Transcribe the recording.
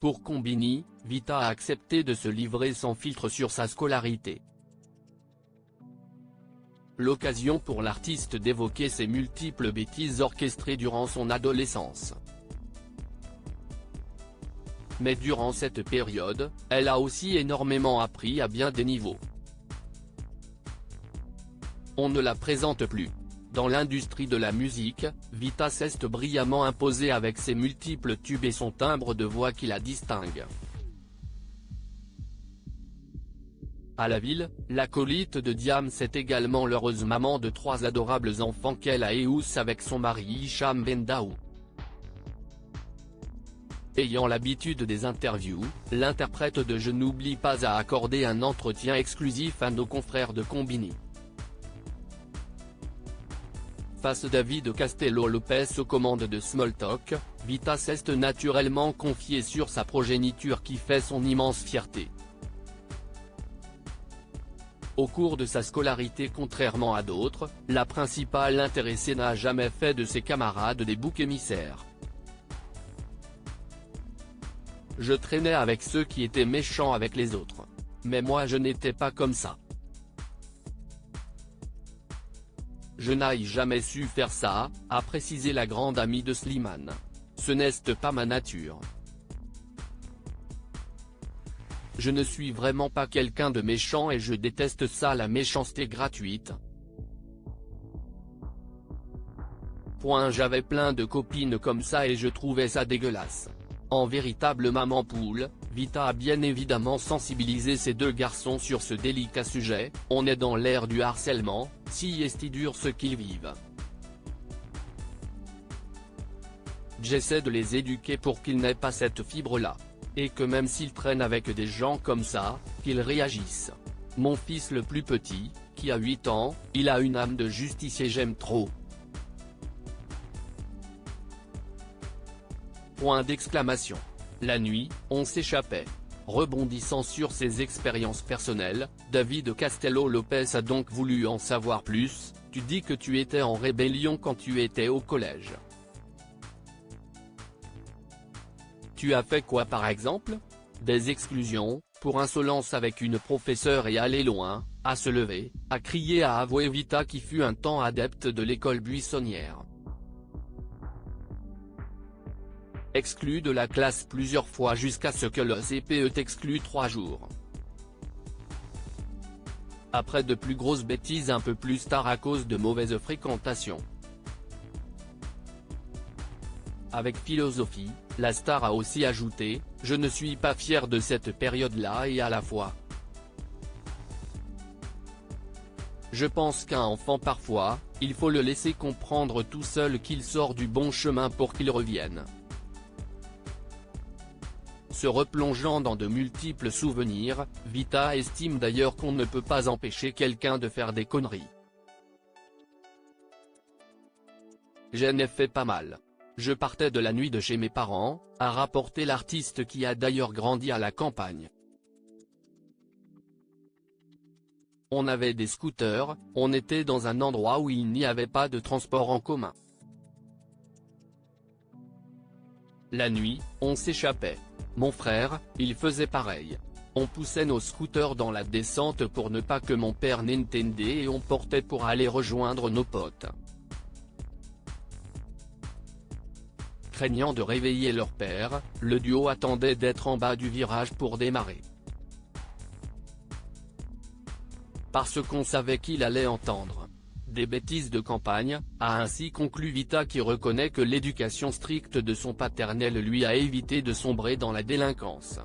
Pour Combini, Vita a accepté de se livrer sans filtre sur sa scolarité. L'occasion pour l'artiste d'évoquer ses multiples bêtises orchestrées durant son adolescence. Mais durant cette période, elle a aussi énormément appris à bien des niveaux. On ne la présente plus. Dans l'industrie de la musique, Vita s'est brillamment imposée avec ses multiples tubes et son timbre de voix qui la distingue. À la ville, l'acolyte de Diams est également l'heureuse maman de 3 adorables enfants qu'elle a éous avec son mari Hicham Bendaou. Ayant l'habitude des interviews, l'interprète de Je n'oublie pas a accordé un entretien exclusif à nos confrères de Combini. Face David Castello Lopez aux commandes de Smalltalk, Vita s'est naturellement confiée sur sa progéniture qui fait son immense fierté. Au cours de sa scolarité, contrairement à d'autres, la principale intéressée n'a jamais fait de ses camarades des boucs émissaires. Je traînais avec ceux qui étaient méchants avec les autres. Mais moi je n'étais pas comme ça. Je n'ai jamais su faire ça, a précisé la grande amie de Slimane. Ce n'est pas ma nature. Je ne suis vraiment pas quelqu'un de méchant et je déteste ça, la méchanceté gratuite. J'avais plein de copines comme ça et je trouvais ça dégueulasse. En véritable maman poule, Vita a bien évidemment sensibilisé ces 2 garçons sur ce délicat sujet. On est dans l'ère du harcèlement, si est dur ce qu'ils vivent. J'essaie de les éduquer pour qu'ils n'aient pas cette fibre-là. Et que même s'ils traînent avec des gens comme ça, qu'ils réagissent. Mon fils le plus petit, qui a 8 ans, il a une âme de justicier, j'aime trop. Point d'exclamation. La nuit, on s'échappait. Rebondissant sur ses expériences personnelles, David Castello Lopez a donc voulu en savoir plus. Tu dis que tu étais en rébellion quand tu étais au collège. Tu as fait quoi par exemple? Des exclusions, pour insolence avec une professeure et aller loin, à se lever, à crier, a avoué Vita qui fut un temps adepte de l'école buissonnière. Exclu de la classe plusieurs fois jusqu'à ce que le CPE t'exclue 3 jours. Après de plus grosses bêtises un peu plus tard à cause de mauvaise fréquentation. Avec philosophie, la star a aussi ajouté « Je ne suis pas fier de cette période-là et à la fois. Je pense qu'un enfant parfois, il faut le laisser comprendre tout seul qu'il sort du bon chemin pour qu'il revienne. » Se replongeant dans de multiples souvenirs, Vita estime d'ailleurs qu'on ne peut pas empêcher quelqu'un de faire des conneries. J'en ai fait pas mal. Je partais de la nuit de chez mes parents, a rapporté l'artiste qui a d'ailleurs grandi à la campagne. On avait des scooters, on était dans un endroit où il n'y avait pas de transport en commun. La nuit, on s'échappait. Mon frère, il faisait pareil. On poussait nos scooters dans la descente pour ne pas que mon père n'entendait et on portait pour aller rejoindre nos potes. Craignant de réveiller leur père, le duo attendait d'être en bas du virage pour démarrer. Parce qu'on savait qu'il allait entendre des bêtises de campagne, a ainsi conclu Vita qui reconnaît que l'éducation stricte de son paternel lui a évité de sombrer dans la délinquance.